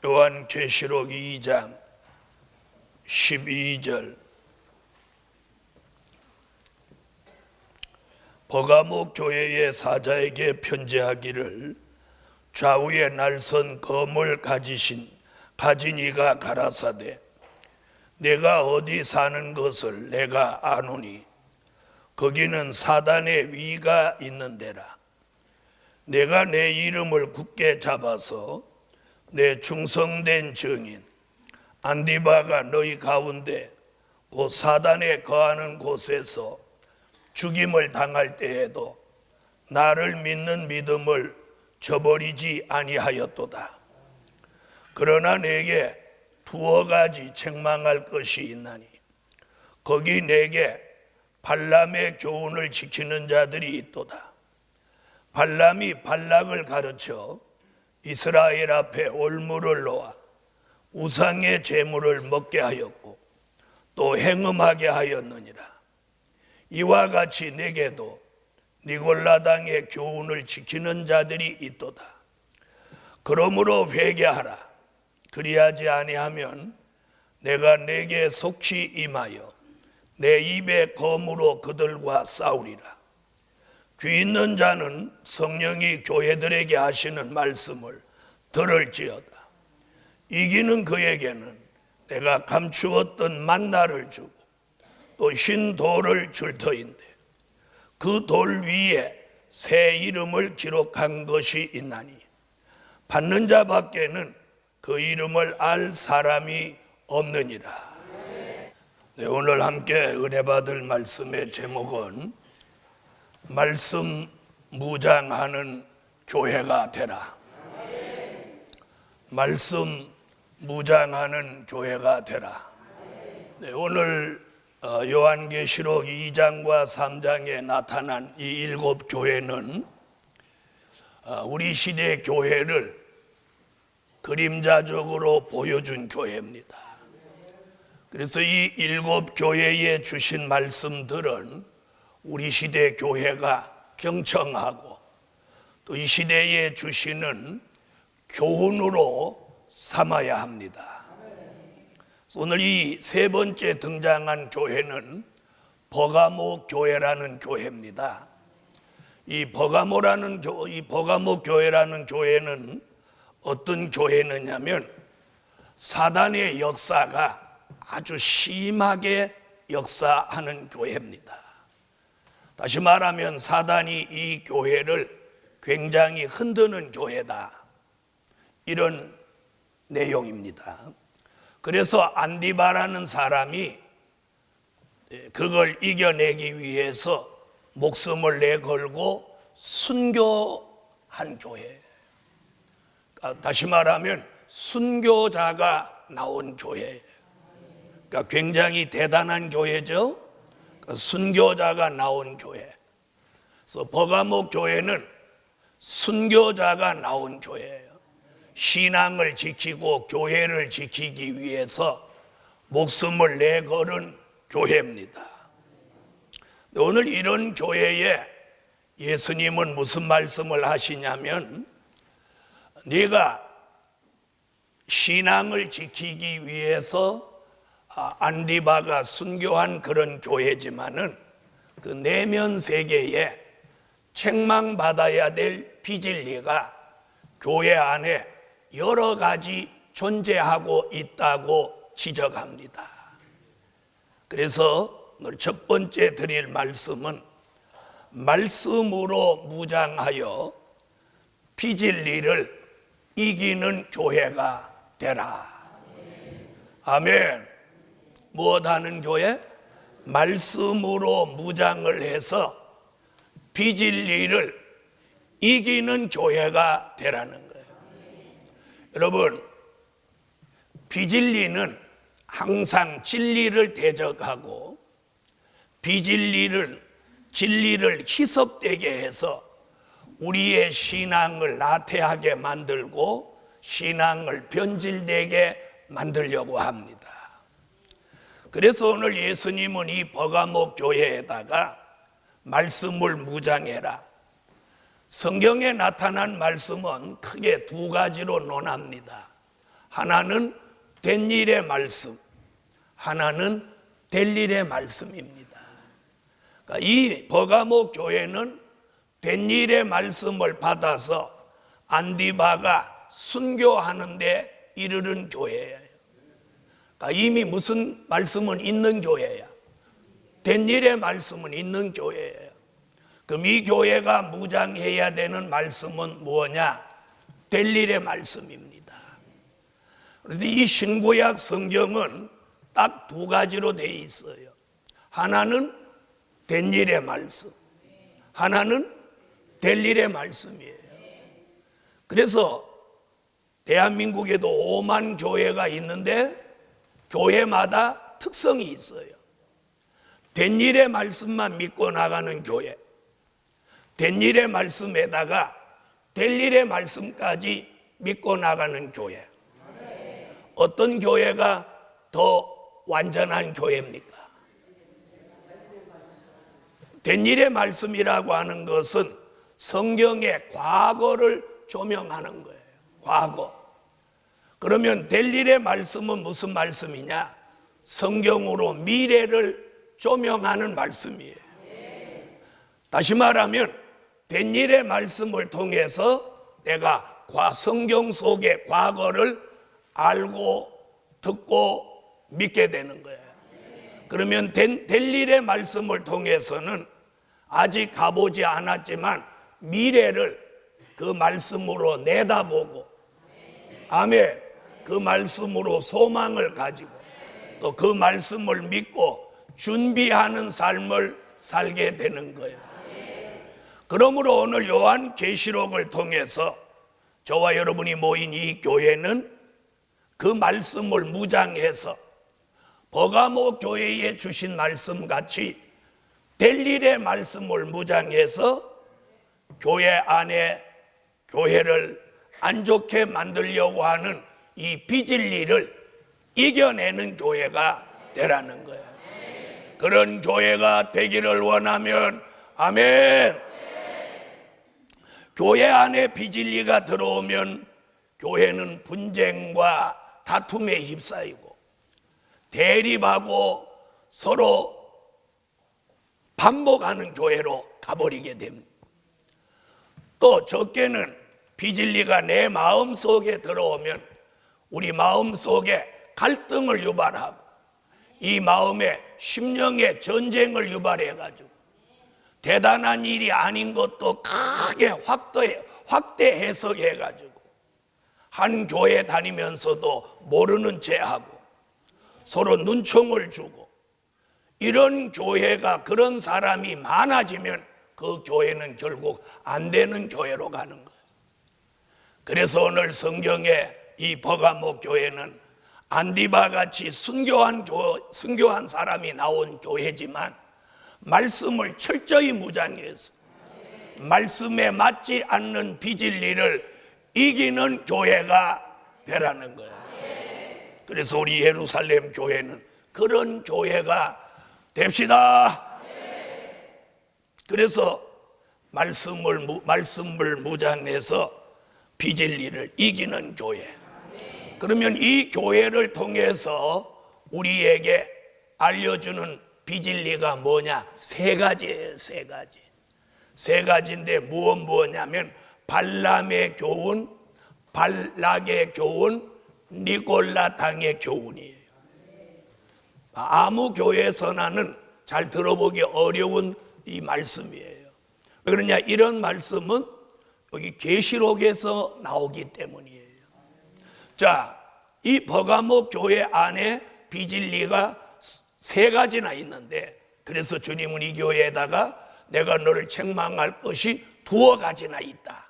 요한계시록 2장 12절 버가모 교회의 사자에게 편지하기를 좌우에 날선 검을 가진 이가 가라사대 내가 어디 사는 것을 내가 아노니 거기는 사단의 위가 있는 데라. 내가 내 이름을 굳게 잡아서 내 충성된 증인 안디바가 너희 가운데 곧 사단에 거하는 곳에서 죽임을 당할 때에도 나를 믿는 믿음을 저버리지 아니하였도다. 그러나 내게 두어 가지 책망할 것이 있나니 거기 내게 발람의 교훈을 지키는 자들이 있도다. 발람이 발락을 가르쳐 이스라엘 앞에 올무를 놓아 우상의 제물을 먹게 하였고 또 행음하게 하였느니라. 이와 같이 내게도 니골라당의 교훈을 지키는 자들이 있도다. 그러므로 회개하라. 그리하지 아니하면 내가 내게 속히 임하여 내 입의 검으로 그들과 싸우리라. 귀 있는 자는 성령이 교회들에게 하시는 말씀을 들을지어다. 이기는 그에게는 내가 감추었던 만나를 주고 또 흰 돌을 줄 터인데 그 돌 위에 새 이름을 기록한 것이 있나니 받는 자밖에는 그 이름을 알 사람이 없느니라. 네, 오늘 함께 은혜 받을 말씀의 제목은 말씀 무장하는 교회가 되라. 말씀 무장하는 교회가 되라. 네, 오늘 요한계시록 2장과 3장에 나타난 이 일곱 교회는 우리 시대 교회를 그림자적으로 보여준 교회입니다. 그래서 이 일곱 교회에 주신 말씀들은 우리 시대 교회가 경청하고 또 이 시대에 주시는 교훈으로 삼아야 합니다. 오늘 이 세 번째 등장한 교회는 버가모 교회라는 교회입니다. 이 버가모 교회라는 교회는 어떤 교회느냐면 사단의 역사가 아주 심하게 역사하는 교회입니다. 다시 말하면 사단이 이 교회를 굉장히 흔드는 교회다, 이런 내용입니다. 그래서 안디바라는 사람이 그걸 이겨내기 위해서 목숨을 내걸고 순교한 교회. 다시 말하면 순교자가 나온 교회. 그러니까 굉장히 대단한 교회죠. 순교자가 나온 교회. 그래서 버가모 교회는 순교자가 나온 교회예요. 신앙을 지키고 교회를 지키기 위해서 목숨을 내걸은 교회입니다. 오늘 이런 교회에 예수님은 무슨 말씀을 하시냐면 네가 신앙을 지키기 위해서 안디바가 순교한 그런 교회지만은 그 내면 세계에 책망받아야 될 비진리가 교회 안에 여러 가지 존재하고 있다고 지적합니다. 그래서 오늘 첫 번째 드릴 말씀은 말씀으로 무장하여 비진리를 이기는 교회가 되라. 아멘. 무엇하는 교회? 말씀으로 무장을 해서 비진리를 이기는 교회가 되라는 거예요. 여러분, 비진리는 항상 진리를 대적하고 진리를 희석되게 해서 우리의 신앙을 나태하게 만들고 신앙을 변질되게 만들려고 합니다. 그래서 오늘 예수님은 이 버가모 교회에다가 말씀을 무장해라. 성경에 나타난 말씀은 크게 두 가지로 논합니다. 하나는 된 일의 말씀, 하나는 될 일의 말씀입니다. 그러니까 이 버가모 교회는 된 일의 말씀을 받아서 안디바가 순교하는 데 이르는 교회예요. 그러니까 이미 무슨 말씀은 있는 교회야. 된 일의 말씀은 있는 교회예요. 그럼 이 교회가 무장해야 되는 말씀은 뭐냐? 될 일의 말씀입니다. 그래서 이 신구약 성경은 딱 두 가지로 되어 있어요. 하나는 된 일의 말씀, 하나는 될 일의 말씀이에요. 그래서 대한민국에도 5만 교회가 있는데 교회마다 특성이 있어요. 된 일의 말씀만 믿고 나가는 교회, 된 일의 말씀에다가 될 일의 말씀까지 믿고 나가는 교회. 어떤 교회가 더 완전한 교회입니까? 된 일의 말씀이라고 하는 것은 성경의 과거를 조명하는 거예요. 과거. 그러면 될 일의 말씀은 무슨 말씀이냐? 성경으로 미래를 조명하는 말씀이에요. 다시 말하면 된 일의 말씀을 통해서 내가 성경 속의 과거를 알고 듣고 믿게 되는 거예요. 그러면 될 일의 말씀을 통해서는 아직 가보지 않았지만 미래를 그 말씀으로 내다보고, 아멘, 그 말씀으로 소망을 가지고 또 그 말씀을 믿고 준비하는 삶을 살게 되는 거예요. 그러므로 오늘 요한계시록을 통해서 저와 여러분이 모인 이 교회는 그 말씀을 무장해서 버가모 교회에 주신 말씀같이 될 일의 말씀을 무장해서 교회 안에 교회를 안 좋게 만들려고 하는 이 비진리를 이겨내는 교회가 되라는 거예요. 그런 교회가 되기를 원하면 아멘. 교회 안에 비진리가 들어오면 교회는 분쟁과 다툼에 휩싸이고 대립하고 서로 반복하는 교회로 가버리게 됩니다. 또 적게는 비진리가 내 마음 속에 들어오면 우리 마음 속에 갈등을 유발하고 이 마음에 심령의 전쟁을 유발해가지고 대단한 일이 아닌 것도 크게 확대 해석해가지고 한 교회 다니면서도 모르는 채 하고 서로 눈총을 주고 이런 교회가 그런 사람이 많아지면 그 교회는 결국 안 되는 교회로 가는 거예요. 그래서 오늘 성경에 이 버가모 교회는 안디바 같이 순교한 사람이 나온 교회지만 말씀을 철저히 무장해서 말씀에 맞지 않는 비진리를 이기는 교회가 되라는 거예요. 그래서 우리 예루살렘 교회는 그런 교회가 됩시다. 그래서 말씀을 무장해서 비진리를 이기는 교회. 그러면 이 교회를 통해서 우리에게 알려주는 비진리가 뭐냐? 세 가지예요. 세 가지인데 무엇냐면 발람의 교훈, 발락의 교훈, 니골라 당의 교훈이에요. 아무 교회에서나는 잘 들어보기 어려운 이 말씀이에요. 왜 그러냐? 이런 말씀은 여기 계시록에서 나오기 때문이에요. 자, 이 버가모 교회 안에 비진리가 세 가지나 있는데 그래서 주님은 이 교회에다가 내가 너를 책망할 것이 두어 가지나 있다.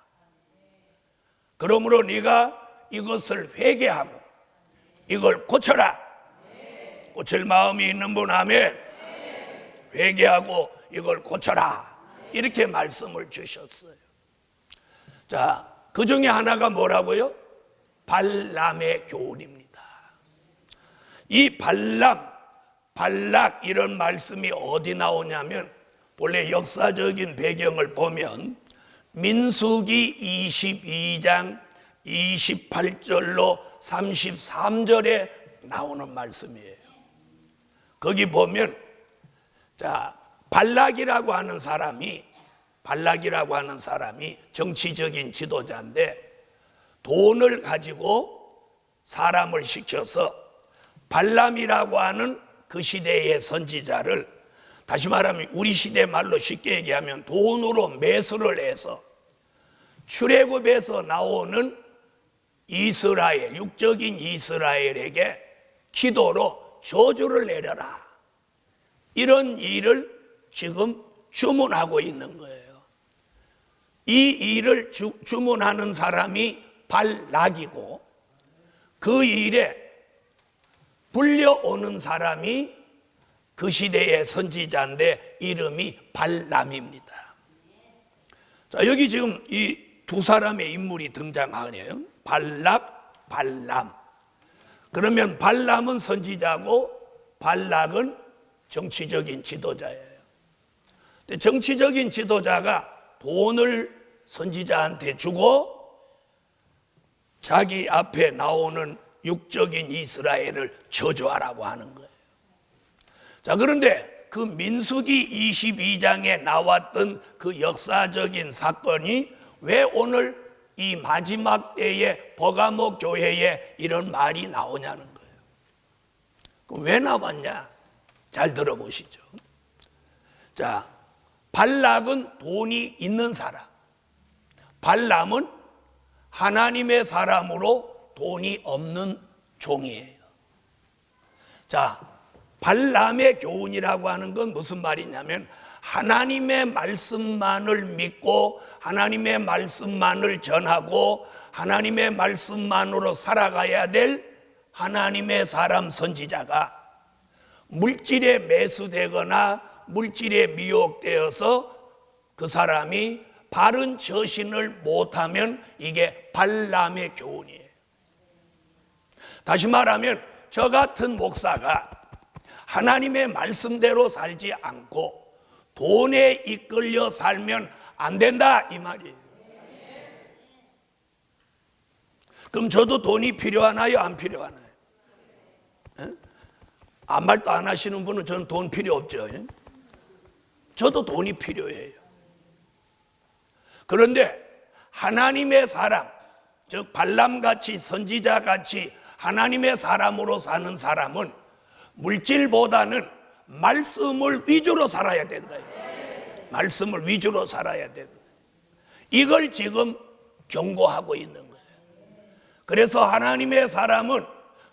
그러므로 네가 이것을 회개하고 이걸 고쳐라. 고칠 마음이 있는 분 아멘. 회개하고 이걸 고쳐라. 이렇게 말씀을 주셨어요. 자, 그 중에 하나가 뭐라고요? 발람의 교훈입니다. 이 발락 이런 말씀이 어디 나오냐면 본래 역사적인 배경을 보면 민수기 22장 28절로 33절에 나오는 말씀이에요. 거기 보면 발락이라고 하는 사람이 정치적인 지도자인데 돈을 가지고 사람을 시켜서 발람이라고 하는 그 시대의 선지자를, 다시 말하면 우리 시대 말로 쉽게 얘기하면 돈으로 매수를 해서 출애굽에서 나오는 이스라엘, 육적인 이스라엘에게 기도로 저주를 내려라, 이런 일을 지금 주문하고 있는 거예요. 이 일을 주문하는 사람이 발락이고, 그 일에 불려오는 사람이 그 시대의 선지자인데 이름이 발람입니다. 자, 여기 지금 이 두 사람의 인물이 등장하네요. 발락, 발람. 그러면 발람은 선지자고 발락은 정치적인 지도자예요. 근데 정치적인 지도자가 돈을 선지자한테 주고 자기 앞에 나오는 육적인 이스라엘을 저주하라고 하는 거예요. 자, 그런데 그 민수기 22장에 나왔던 그 역사적인 사건이 왜 오늘 이 마지막 때에 버가모 교회에 이런 말이 나오냐는 거예요. 그럼 왜 나왔냐? 잘 들어보시죠. 자, 발락은 돈이 있는 사람, 발람은 하나님의 사람으로 돈이 없는 종이에요. 자, 발람의 교훈이라고 하는 건 무슨 말이냐면 하나님의 말씀만을 믿고 하나님의 말씀만을 전하고 하나님의 말씀만으로 살아가야 될 하나님의 사람 선지자가 물질에 매수되거나 물질에 미혹되어서 그 사람이 바른 처신을 못하면 이게 발람의 교훈이에요. 다시 말하면 저 같은 목사가 하나님의 말씀대로 살지 않고 돈에 이끌려 살면 안 된다, 이 말이에요. 그럼 저도 돈이 필요하나요, 안 필요하나요? 아무 말도 안 하시는 분은 저는 돈 필요 없죠. 저도 돈이 필요해요. 그런데 하나님의 사람, 즉 발람같이 선지자같이 하나님의 사람으로 사는 사람은 물질보다는 말씀을 위주로 살아야 된다. 말씀을 위주로 살아야 된다. 이걸 지금 경고하고 있는 거예요. 그래서 하나님의 사람은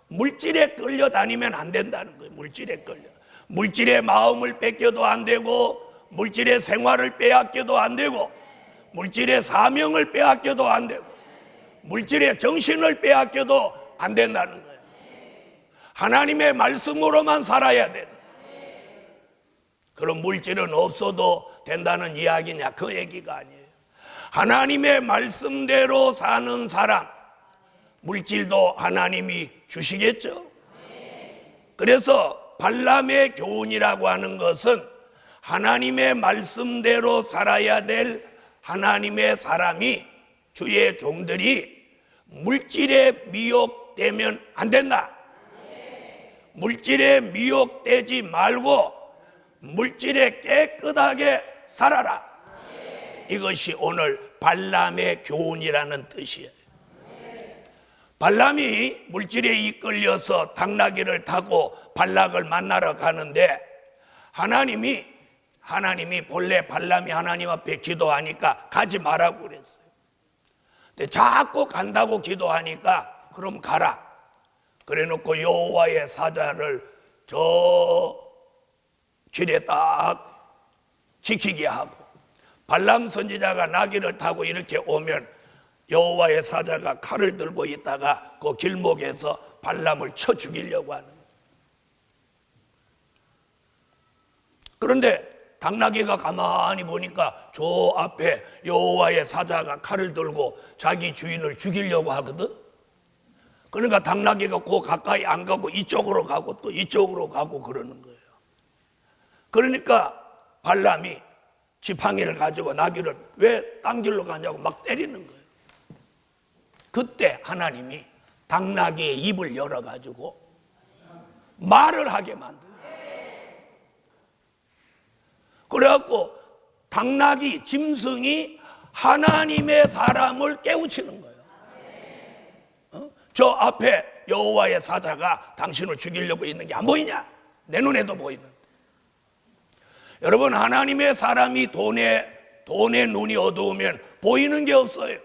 물질에 끌려다니면 안 된다는 거예요. 물질에 끌려. 물질의 마음을 뺏겨도 안 되고 물질의 생활을 빼앗겨도 안 되고 물질의 사명을 빼앗겨도 안 되고 물질의 정신을 빼앗겨도 안 된다는 거예요. 하나님의 말씀으로만 살아야 된다. 그럼 물질은 없어도 된다는 이야기냐? 그 얘기가 아니에요. 하나님의 말씀대로 사는 사람, 물질도 하나님이 주시겠죠. 그래서 발람의 교훈이라고 하는 것은 하나님의 말씀대로 살아야 될 하나님의 사람이, 주의 종들이 물질에 미혹되면 안 된다. 물질에 미혹되지 말고 물질에 깨끗하게 살아라. 이것이 오늘 발람의 교훈이라는 뜻이에요. 발람이 물질에 이끌려서 당나귀를 타고 발락을 만나러 가는데 하나님이 본래 발람이 하나님 앞에 기도하니까 가지 말라고 그랬어요. 근데 자꾸 간다고 기도하니까 그럼 가라. 그래 놓고 여호와의 사자를 저 길에 딱 지키게 하고, 발람 선지자가 나귀를 타고 이렇게 오면 여호와의 사자가 칼을 들고 있다가 그 길목에서 발람을 쳐 죽이려고 하는 거예요. 그런데 당나귀가 가만히 보니까 저 앞에 여호와의 사자가 칼을 들고 자기 주인을 죽이려고 하거든. 그러니까 당나귀가 그 가까이 안 가고 이쪽으로 가고 또 이쪽으로 가고 그러는 거예요. 그러니까 발람이 지팡이를 가지고 나귀를 왜 딴 길로 가냐고 막 때리는 거예요. 그때 하나님이 당나귀의 입을 열어가지고 말을 하게 만들어요. 그래갖고 당나귀 짐승이 하나님의 사람을 깨우치는 거예요. 저 앞에 여호와의 사자가 당신을 죽이려고 있는 게 안 보이냐? 내 눈에도 보이는데. 여러분, 하나님의 사람이 돈에 눈이 어두우면 보이는 게 없어요.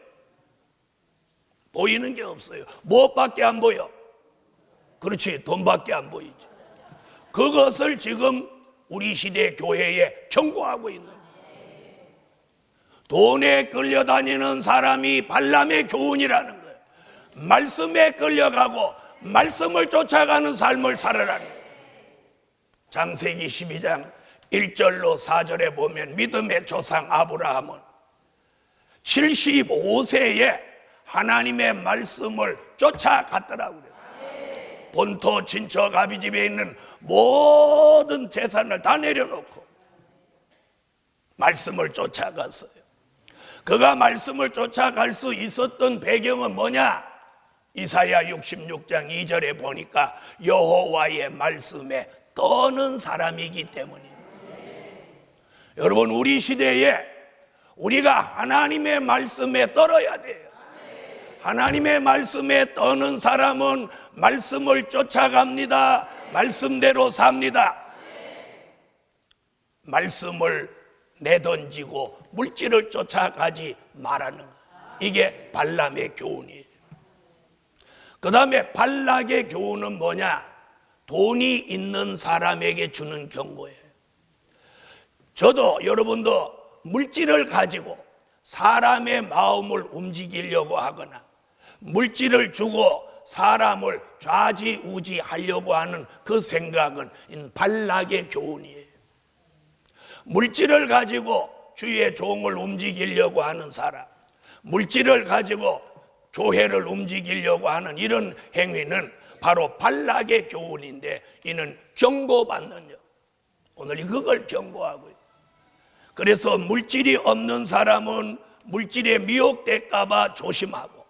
보이는 게 없어요. 무엇밖에 안 보여? 그렇지, 돈밖에 안 보이죠. 그것을 지금 우리 시대 교회에 경고하고 있는 거예요. 돈에 끌려다니는 사람이 발람의 교훈이라는 거예요. 말씀에 끌려가고 말씀을 쫓아가는 삶을 살아라는 거예요. 창세기 12장 1절로 4절에 보면 믿음의 조상 아브라함은 75세에 하나님의 말씀을 쫓아갔더라고요. 본토 친척 아비 집에 있는 모든 재산을 다 내려놓고 말씀을 쫓아갔어요. 그가 말씀을 쫓아갈 수 있었던 배경은 뭐냐? 이사야 66장 2절에 보니까 여호와의 말씀에 떠는 사람이기 때문이에요. 여러분, 우리 시대에 우리가 하나님의 말씀에 떨어야 돼요. 하나님의 말씀에 떠는 사람은 말씀을 쫓아갑니다. 말씀대로 삽니다. 말씀을 내던지고 물질을 쫓아가지 말라는 거예요. 이게 발람의 교훈이에요. 그 다음에 발락의 교훈은 뭐냐? 돈이 있는 사람에게 주는 경고예요. 저도 여러분도 물질을 가지고 사람의 마음을 움직이려고 하거나 물질을 주고 사람을 좌지우지하려고 하는 그 생각은 발락의 교훈이에요. 물질을 가지고 주의 종을 움직이려고 하는 사람, 물질을 가지고 교회를 움직이려고 하는 이런 행위는 바로 발락의 교훈인데, 이는 경고받는 일. 오늘 그걸 경고하고 있어요. 그래서 물질이 없는 사람은 물질에 미혹될까 봐 조심하고,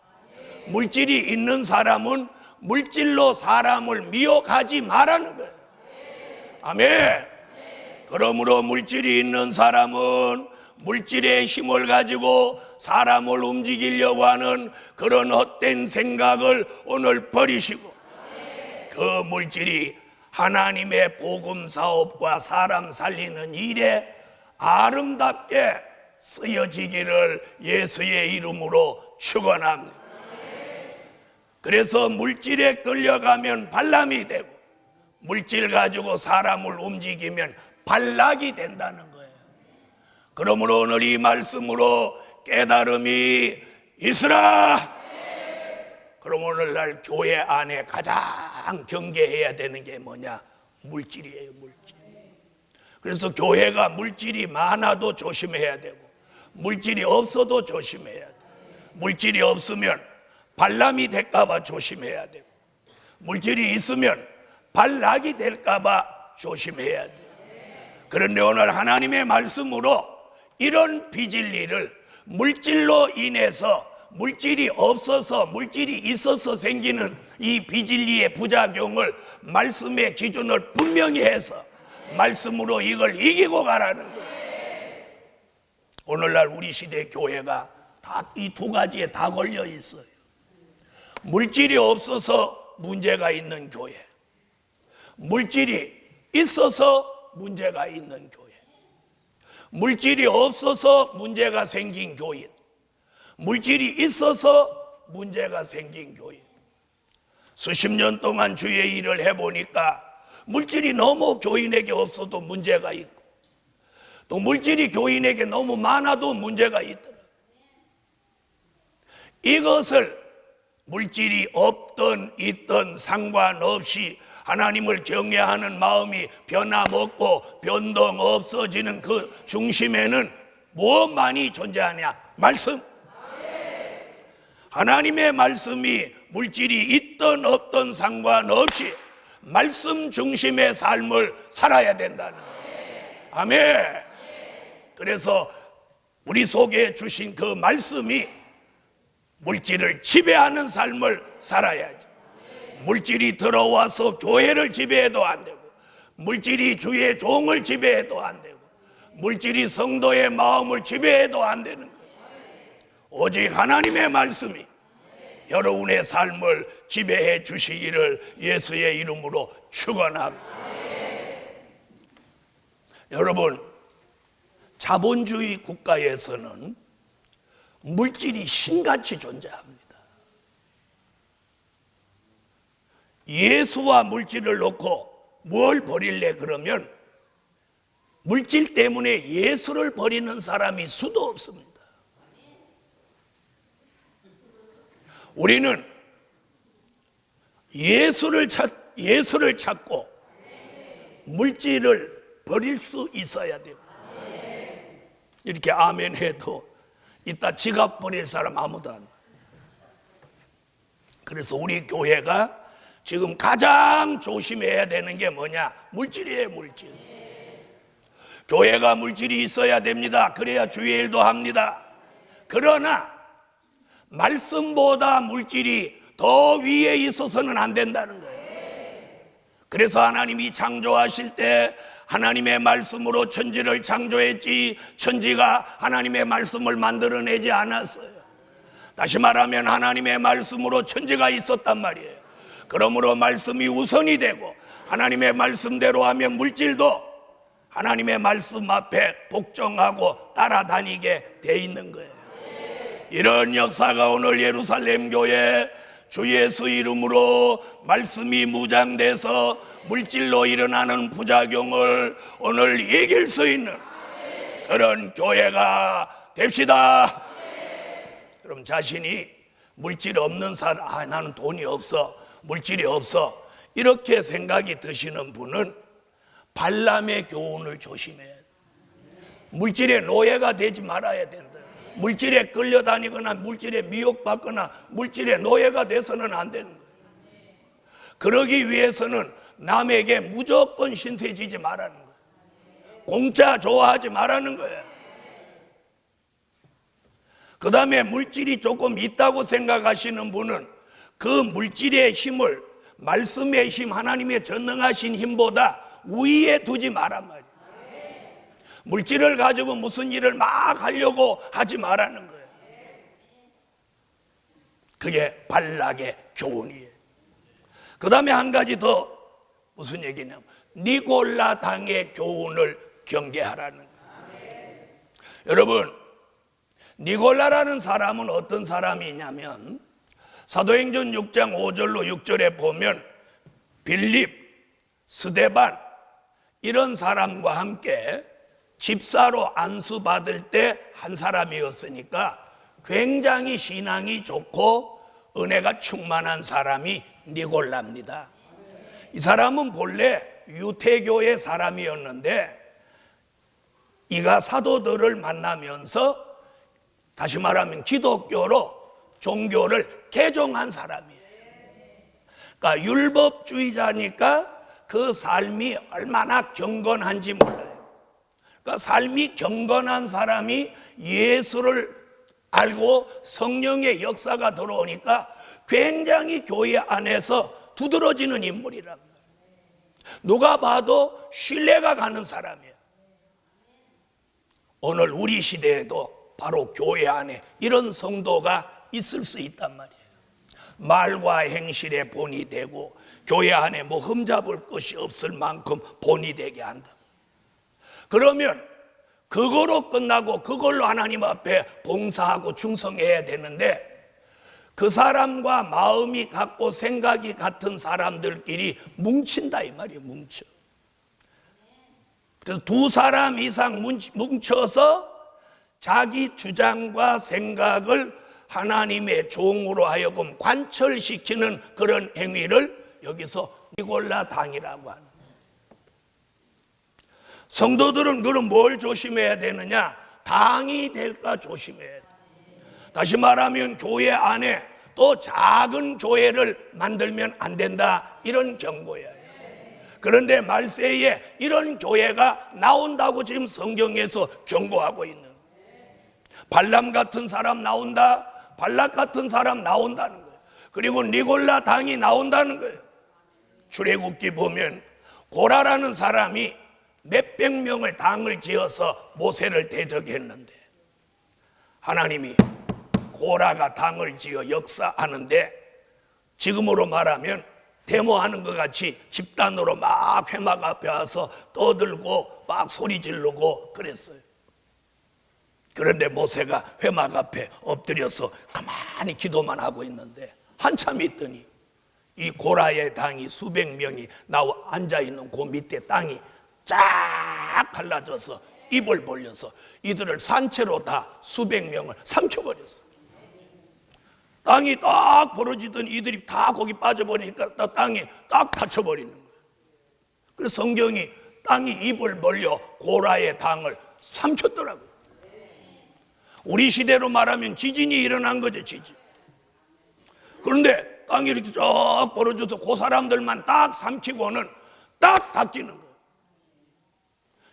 물질이 있는 사람은 물질로 사람을 미혹하지 말라는 거예요. 아멘. 그러므로 물질이 있는 사람은 물질의 힘을 가지고 사람을 움직이려고 하는 그런 헛된 생각을 오늘 버리시고, 그 물질이 하나님의 복음 사업과 사람 살리는 일에 아름답게 쓰여지기를 예수의 이름으로 축원합니다. 그래서 물질에 끌려가면 발람이 되고, 물질 가지고 사람을 움직이면 발락이 된다는 거예요. 그러므로 오늘 이 말씀으로 깨달음이 있으라. 그럼 오늘날 교회 안에 가장 경계해야 되는 게 뭐냐? 물질이에요, 물질. 그래서 교회가 물질이 많아도 조심해야 되고, 물질이 없어도 조심해야 돼요. 물질이 없으면 발람이 될까봐 조심해야 되고, 물질이 있으면 발락이 될까봐 조심해야 돼요. 그런데 오늘 하나님의 말씀으로 이런 비진리를, 물질로 인해서 물질이 없어서 물질이 있어서 생기는 이 비진리의 부작용을 말씀의 기준을 분명히 해서 말씀으로 이걸 이기고 가라는 거예요. 오늘날 우리 시대 교회가 다 이 두 가지에 다 걸려 있어요. 물질이 없어서 문제가 있는 교회, 물질이 있어서 문제가 있는 교회, 물질이 없어서 문제가 생긴 교인, 물질이 있어서 문제가 생긴 교인. 수십 년 동안 주의 일을 해보니까 물질이 너무 교인에게 없어도 문제가 있고, 또 물질이 교인에게 너무 많아도 문제가 있더라. 이것을 물질이 없든 있든 상관없이 하나님을 경외하는 마음이 변함없고 변동 없어지는 그 중심에는 무엇만이 존재하냐? 말씀. 하나님의 말씀이 물질이 있든 없든 상관없이 말씀 중심의 삶을 살아야 된다는 거예요. 아멘. 그래서 우리 속에 주신 그 말씀이 물질을 지배하는 삶을 살아야지. 물질이 들어와서 교회를 지배해도 안 되고, 물질이 주의 종을 지배해도 안 되고, 물질이 성도의 마음을 지배해도 안 되는 거예요. 오직 하나님의 말씀이 여러분의 삶을 지배해 주시기를 예수의 이름으로 축원합니다. 여러분, 자본주의 국가에서는 물질이 신같이 존재합니다. 예수와 물질을 놓고 뭘 버릴래 그러면 물질 때문에 예수를 버리는 사람이 수도 없습니다. 우리는 예수를 찾고 물질을 버릴 수 있어야 돼요. 이렇게 아멘 해도 이따 지갑 버릴 사람 아무도 안 나요. 그래서 우리 교회가 지금 가장 조심해야 되는 게 뭐냐? 물질이에요, 물질. 교회가 물질이 있어야 됩니다. 그래야 주의 일도 합니다. 그러나 말씀보다 물질이 더 위에 있어서는 안 된다는 거예요. 그래서 하나님이 창조하실 때 하나님의 말씀으로 천지를 창조했지, 천지가 하나님의 말씀을 만들어내지 않았어요. 다시 말하면 하나님의 말씀으로 천지가 있었단 말이에요. 그러므로 말씀이 우선이 되고 하나님의 말씀대로 하면 물질도 하나님의 말씀 앞에 복종하고 따라다니게 돼 있는 거예요. 이런 역사가 오늘 예루살렘 교회 주 예수 이름으로 말씀이 무장돼서 물질로 일어나는 부작용을 오늘 이길 수 있는 그런 교회가 됩시다. 그럼 자신이 물질 없는 사람, 나는 돈이 없어, 물질이 없어, 이렇게 생각이 드시는 분은 발람의 교훈을 조심해야 돼. 물질의 노예가 되지 말아야 된다. 물질에 끌려다니거나 물질에 미혹받거나 물질의 노예가 돼서는 안 되는 거예요. 그러기 위해서는 남에게 무조건 신세지지 말라는 거예요. 공짜 좋아하지 말라는 거예요. 그 다음에 물질이 조금 있다고 생각하시는 분은 그 물질의 힘을 말씀의 힘, 하나님의 전능하신 힘보다 위에 두지 말란 말이에요. 물질을 가지고 무슨 일을 막 하려고 하지 말라는 거예요. 그게 발락의 교훈이에요. 그 다음에 한 가지 더 무슨 얘기냐면 니골라 당의 교훈을 경계하라는 거예요. 여러분, 니골라라는 사람은 어떤 사람이냐면 사도행전 6장 5절로 6절에 보면 빌립, 스데반 이런 사람과 함께 집사로 안수받을 때 한 사람이었으니까 굉장히 신앙이 좋고 은혜가 충만한 사람이 니골라입니다. 이 사람은 본래 유태교의 사람이었는데 이가 사도들을 만나면서 다시 말하면 기독교로 종교를 개종한 사람이에요. 그러니까 율법주의자니까 그 삶이 얼마나 경건한지 몰라요. 그러니까 삶이 경건한 사람이 예수를 알고 성령의 역사가 들어오니까 굉장히 교회 안에서 두드러지는 인물이란 말이에요. 누가 봐도 신뢰가 가는 사람이에요. 오늘 우리 시대에도 바로 교회 안에 이런 성도가 있을 수 있단 말이에요. 말과 행실에 본이 되고 교회 안에 뭐 흠잡을 것이 없을 만큼 본이 되게 한다. 그러면 그거로 끝나고 그걸로 하나님 앞에 봉사하고 충성해야 되는데 그 사람과 마음이 같고 생각이 같은 사람들끼리 뭉친다 이 말이에요. 뭉쳐. 그래서 두 사람 이상 뭉쳐서 자기 주장과 생각을 하나님의 종으로 하여금 관철시키는 그런 행위를 여기서 니골라 당이라고 하는 거예요. 성도들은 그럼 뭘 조심해야 되느냐? 당이 될까 조심해야 돼요. 다시 말하면 교회 안에 또 작은 교회를 만들면 안 된다, 이런 경고예요. 그런데 말세에 이런 교회가 나온다고 지금 성경에서 경고하고 있는, 발람 같은 사람 나온다, 발락 같은 사람 나온다는 거예요. 그리고 니골라 당이 나온다는 거예요. 출애굽기 보면 고라라는 사람이 몇백 명을 당을 지어서 모세를 대적했는데 하나님이 고라가 당을 지어 역사하는데 지금으로 말하면 데모하는 것 같이 집단으로 막 회막 앞에 와서 떠들고 막 소리 지르고 그랬어요. 그런데 모세가 회막 앞에 엎드려서 가만히 기도만 하고 있는데 한참 있더니 이 고라의 당이 수백 명이 나와 앉아있는 그 밑에 땅이 쫙 갈라져서 입을 벌려서 이들을 산채로 다 수백 명을 삼켜버렸어. 땅이 딱 벌어지더니 이들이 다 거기 빠져버리니까 땅이 딱 닫혀버리는 거예요. 그래서 성경이 땅이 입을 벌려 고라의 당을 삼켰더라고요. 우리 시대로 말하면 지진이 일어난 거죠, 지진. 그런데 땅이 이렇게 쫙 벌어져서 그 사람들만 딱 삼키고는 딱 닫히는 거예요.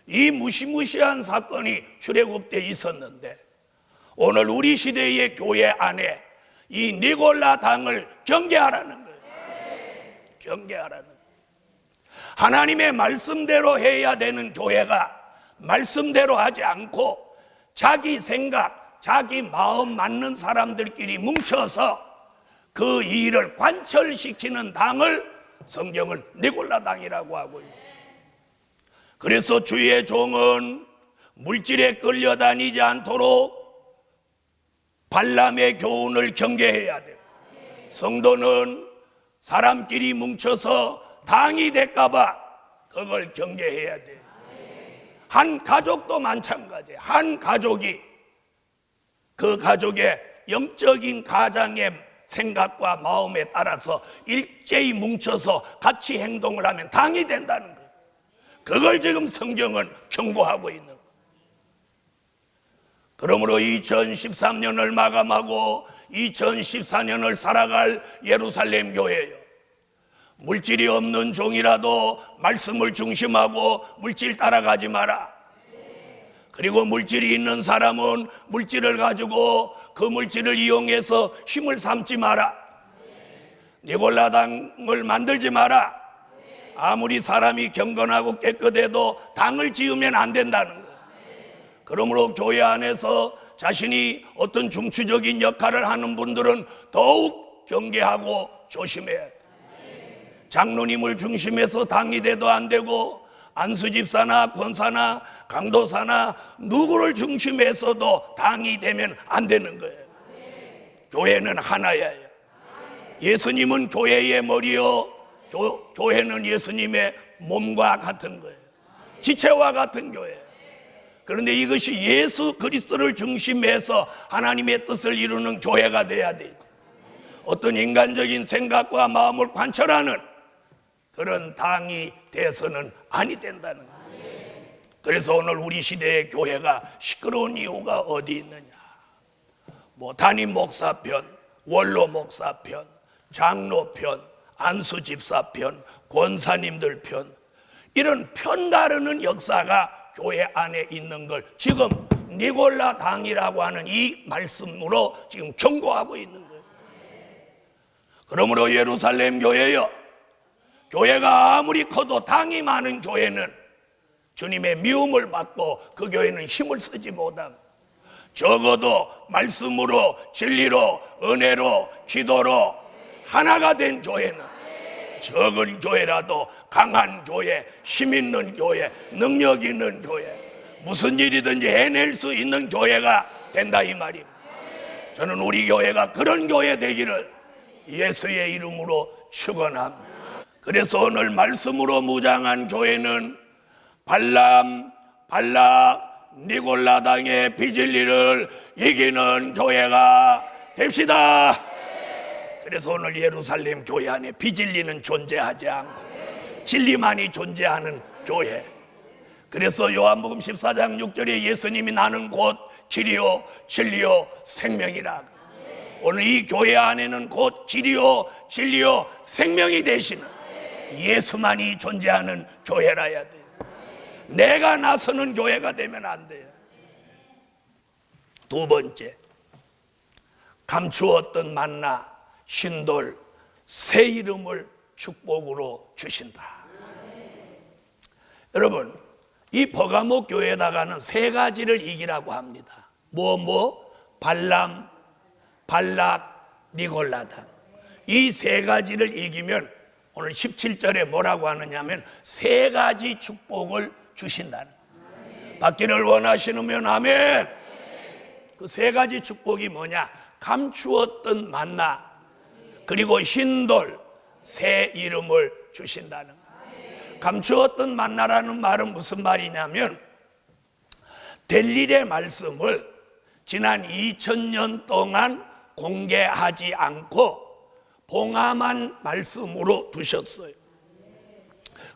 이 무시무시한 사건이 출애굽 때 있었는데 오늘 우리 시대의 교회 안에 이 니골라 당을 경계하라는 거예요. 경계하라는 거예요. 하나님의 말씀대로 해야 되는 교회가 말씀대로 하지 않고 자기 생각, 자기 마음 맞는 사람들끼리 뭉쳐서 그 일을 관철시키는 당을 성경은 니골라 당이라고 하고 있어요. 그래서 주의 종은 물질에 끌려다니지 않도록 발람의 교훈을 경계해야 돼요. 성도는 사람끼리 뭉쳐서 당이 될까봐 그걸 경계해야 돼요. 한 가족도 마찬가지예요. 한 가족이 그 가족의 영적인 가장의 생각과 마음에 따라서 일제히 뭉쳐서 같이 행동을 하면 당이 된다는 거예요. 그걸 지금 성경은 경고하고 있는 거예요. 그러므로 2013년을 마감하고 2014년을 살아갈 예루살렘 교회예요. 물질이 없는 종이라도 말씀을 중심하고 물질 따라가지 마라. 그리고 물질이 있는 사람은 물질을 가지고 그 물질을 이용해서 힘을 삼지 마라. 니골라 당을 만들지 마라. 아무리 사람이 경건하고 깨끗해도 당을 지으면 안 된다는 거예요. 그러므로 교회 안에서 자신이 어떤 중추적인 역할을 하는 분들은 더욱 경계하고 조심해야 돼요. 장로님을 중심해서 당이 돼도 안 되고 안수집사나 권사나 강도사나 누구를 중심해서도 당이 되면 안 되는 거예요. 교회는 하나야. 예수님은 교회의 머리요, 교회는 예수님의 몸과 같은 거예요. 지체와 같은 교회. 그런데 이것이 예수 그리스도를 중심해서 하나님의 뜻을 이루는 교회가 돼야 돼요. 어떤 인간적인 생각과 마음을 관철하는 그런 당이 돼서는 아니 된다는 거예요. 그래서 오늘 우리 시대의 교회가 시끄러운 이유가 어디 있느냐. 담임 목사 편, 원로 목사 편, 장로 편, 안수 집사 편, 권사님들 편, 이런 편 가르는 역사가 교회 안에 있는 걸 지금 니골라 당이라고 하는 이 말씀으로 지금 경고하고 있는 거예요. 그러므로 예루살렘 교회여, 교회가 아무리 커도 당이 많은 교회는 주님의 미움을 받고 그 교회는 힘을 쓰지 못하고, 적어도 말씀으로 진리로 은혜로 기도로 하나가 된 교회는 적은 교회라도 강한 교회, 힘 있는 교회, 능력 있는 교회, 무슨 일이든지 해낼 수 있는 교회가 된다 이 말입니다. 저는 우리 교회가 그런 교회 되기를 예수의 이름으로 축원합니다. 그래서 오늘 말씀으로 무장한 교회는 발람, 발락, 니골라 당의 비진리를 이기는 교회가 됩시다. 그래서 오늘 예루살렘 교회 안에 비진리는 존재하지 않고 진리만이 존재하는 교회. 그래서 요한복음 14장 6절에 예수님이 나는 곧 길이요 진리요 생명이라. 오늘 이 교회 안에는 곧 길이요 진리요 생명이 되시는 예수만이 존재하는 교회라야 돼요. 내가 나서는 교회가 되면 안 돼요. 두 번째, 감추었던 만나, 흰돌, 새 이름을 축복으로 주신다. 여러분, 이 버가모 교회에다가는 세 가지를 이기라고 합니다. 발람, 발락, 니골라다. 이 세 가지를 이기면 오늘 17절에 뭐라고 하느냐면 세 가지 축복을 주신다는. 받기를 원하시면 아멘. 그 세 가지 축복이 뭐냐? 감추었던 만나, 그리고 흰돌, 새 이름을 주신다는. 감추었던 만나라는 말은 무슨 말이냐면 될 일의 말씀을 지난 2000년 동안 공개하지 않고 봉함한 말씀으로 두셨어요.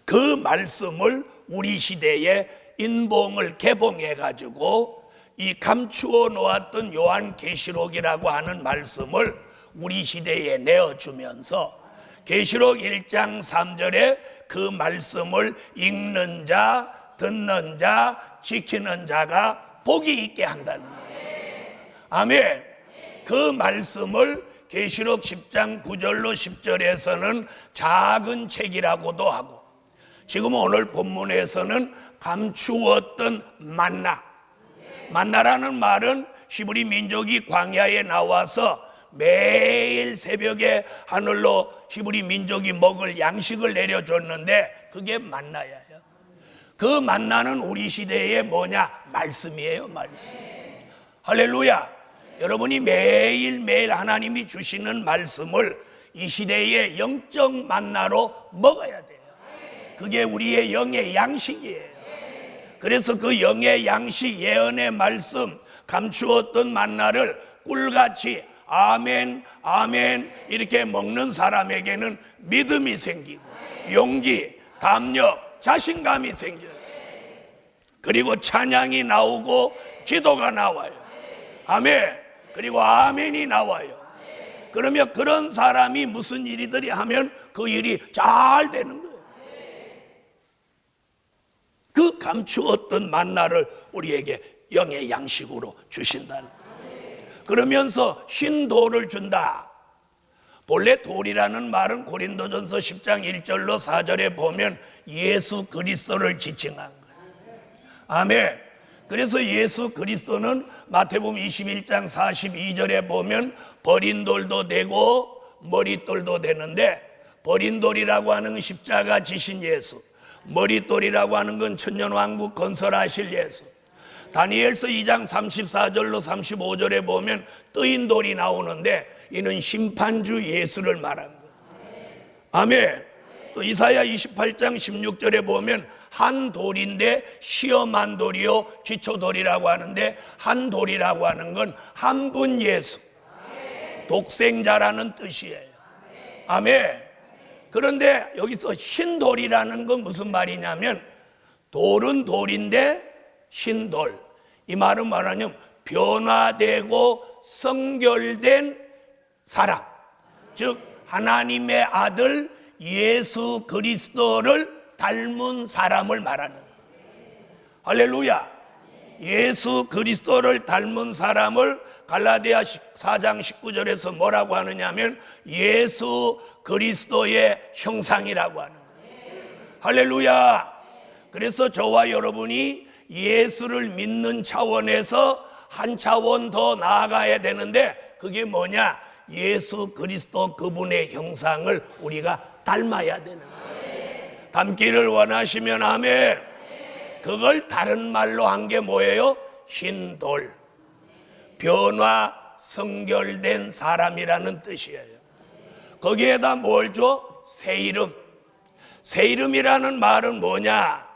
그 말씀을 우리 시대에 인봉을 개봉해 가지고 이 감추어 놓았던 요한계시록이라고 하는 말씀을 우리 시대에 내어주면서 계시록 1장 3절에 그 말씀을 읽는 자, 듣는 자, 지키는 자가 복이 있게 한다는 거예요. 아멘. 그 말씀을 계시록 10장 9절로 10절에서는 작은 책이라고도 하고, 지금 오늘 본문에서는 감추었던 만나. 만나라는 말은 히브리 민족이 광야에 나와서 매일 새벽에 하늘로 히브리 민족이 먹을 양식을 내려줬는데 그게 만나예요. 그 만나는 우리 시대에 뭐냐? 말씀이에요, 말씀. 할렐루야. 여러분이 매일매일 하나님이 주시는 말씀을 이 시대의 영적 만나로 먹어야 돼요. 그게 우리의 영의 양식이에요. 그래서 그 영의 양식, 예언의 말씀, 감추었던 만나를 꿀같이 아멘, 아멘 이렇게 먹는 사람에게는 믿음이 생기고 용기, 담력, 자신감이 생겨요. 그리고 찬양이 나오고 기도가 나와요. 아멘. 그리고 아멘이 나와요. 그러면 그런 사람이 무슨 일이들이 하면 그 일이 잘 되는 거예요. 그 감추었던 만나를 우리에게 영의 양식으로 주신다는. 그러면서 흰 돌을 준다. 본래 돌이라는 말은 고린도전서 10장 1절로 4절에 보면 예수 그리스도를 지칭한 거예요. 아멘. 그래서 예수 그리스도는 마태복음 21장 42절에 보면 버린 돌도 되고 머릿돌도 되는데, 버린 돌이라고 하는 건 십자가 지신 예수, 머릿돌이라고 하는 건 천년왕국 건설하실 예수. 다니엘서 2장 34절로 35절에 보면 뜨인 돌이 나오는데 이는 심판주 예수를 말한 거예요. 아멘. 또 이사야 28장 16절에 보면 한 돌인데 시험한 돌이요 기초돌이라고 하는데, 한 돌이라고 하는 건 한 분 예수, 독생자라는 뜻이에요. 아멘. 그런데 여기서 흰돌이라는 건 무슨 말이냐면 돌은 돌인데 흰돌, 이 말은 뭐냐면 변화되고 성결된 사람, 즉 하나님의 아들 예수 그리스도를 닮은 사람을 말하는 거예요. 할렐루야. 예수 그리스도를 닮은 사람을 갈라디아 4장 19절에서 뭐라고 하느냐면 예수 그리스도의 형상이라고 하는 거예요. 할렐루야. 그래서 저와 여러분이 예수를 믿는 차원에서 한 차원 더 나아가야 되는데, 그게 뭐냐? 예수 그리스도 그분의 형상을 우리가 닮아야 되는 거예요. 닮기를 원하시면 아멘. 그걸 다른 말로 한 게 뭐예요? 흰 돌, 변화 성결된 사람이라는 뜻이에요. 거기에다 뭘 줘? 새 이름. 새 이름이라는 말은 뭐냐?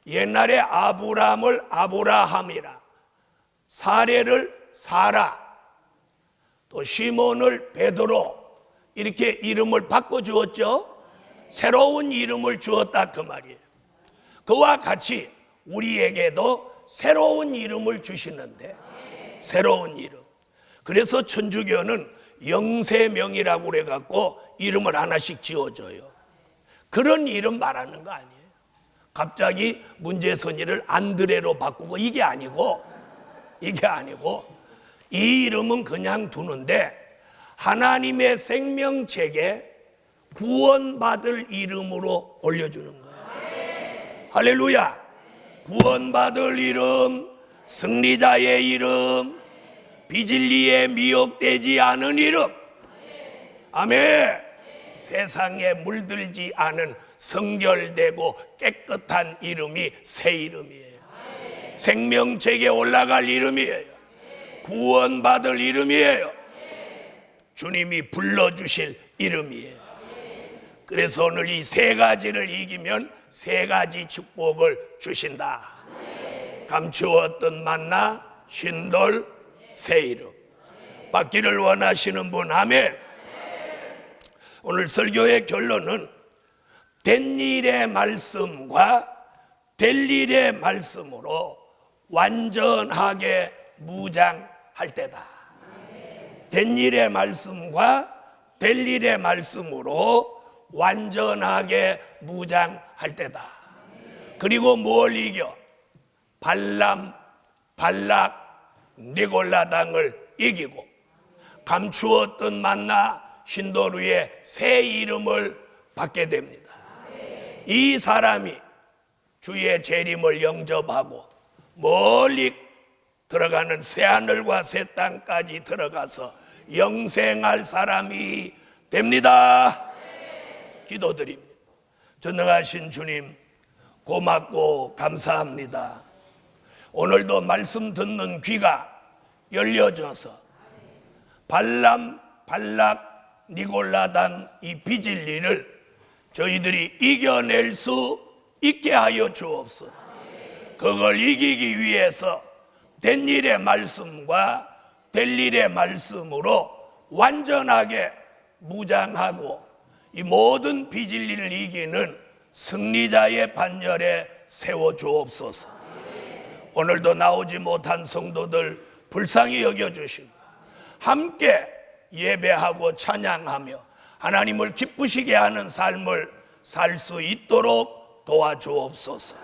옛날에 아브람을 아브라함이라, 사례를 사라, 또 시몬을 베드로 이렇게 이름을 바꿔주었죠. 새로운 이름을 주었다 그 말이에요. 그와 같이 우리에게도 새로운 이름을 주시는데, 새로운 이름. 그래서 천주교는 영세명이라고 그래갖고 이름을 하나씩 지어줘요. 그런 이름 말하는 거 아니에요. 갑자기 문제선이를 안드레로 바꾸고 이게 아니고 이 이름은 그냥 두는데 하나님의 생명책에 구원받을 이름으로 올려주는 거예요. 할렐루야. 구원받을 이름, 승리자의 이름, 비진리에 미혹되지 않은 이름. 아멘. 세상에 물들지 않은 성결되고 깨끗한 이름이 새 이름이에요. 생명책에 올라갈 이름이에요. 구원받을 이름이에요. 주님이 불러주실 이름이에요. 그래서 오늘 이 세 가지를 이기면 세 가지 축복을 주신다. 감추었던 만나, 흰돌, 새 이름. 받기를 원하시는 분, 아멘. 오늘 설교의 결론은 된 일의 말씀과 될 일의 말씀으로 완전하게 무장할 때다. 된 일의 말씀과 될 일의 말씀으로 완전하게 무장할 때다. 그리고 뭘 이겨? 발람, 발락, 니골라당을 이기고 감추었던 만나 흰돌 위에 새 이름을 받게 됩니다. 이 사람이 주의 재림을 영접하고 멀리 들어가는 새하늘과 새 땅까지 들어가서 영생할 사람이 됩니다. 기도드립니다. 전능하신 주님, 고맙고 감사합니다. 오늘도 말씀 듣는 귀가 열려져서 발람, 발락, 니골라당 이 비진리를 저희들이 이겨낼 수 있게 하여 주옵소서. 그걸 이기기 위해서 된 일의 말씀과 될 일의 말씀으로 완전하게 무장하고 이 모든 비진리를 이기는 승리자의 반열에 세워 주옵소서. 오늘도 나오지 못한 성도들 불쌍히 여겨주시고 함께 예배하고 찬양하며 하나님을 기쁘시게 하는 삶을 살 수 있도록 도와주옵소서.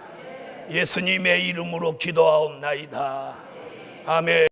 예수님의 이름으로 기도하옵나이다. 아멘.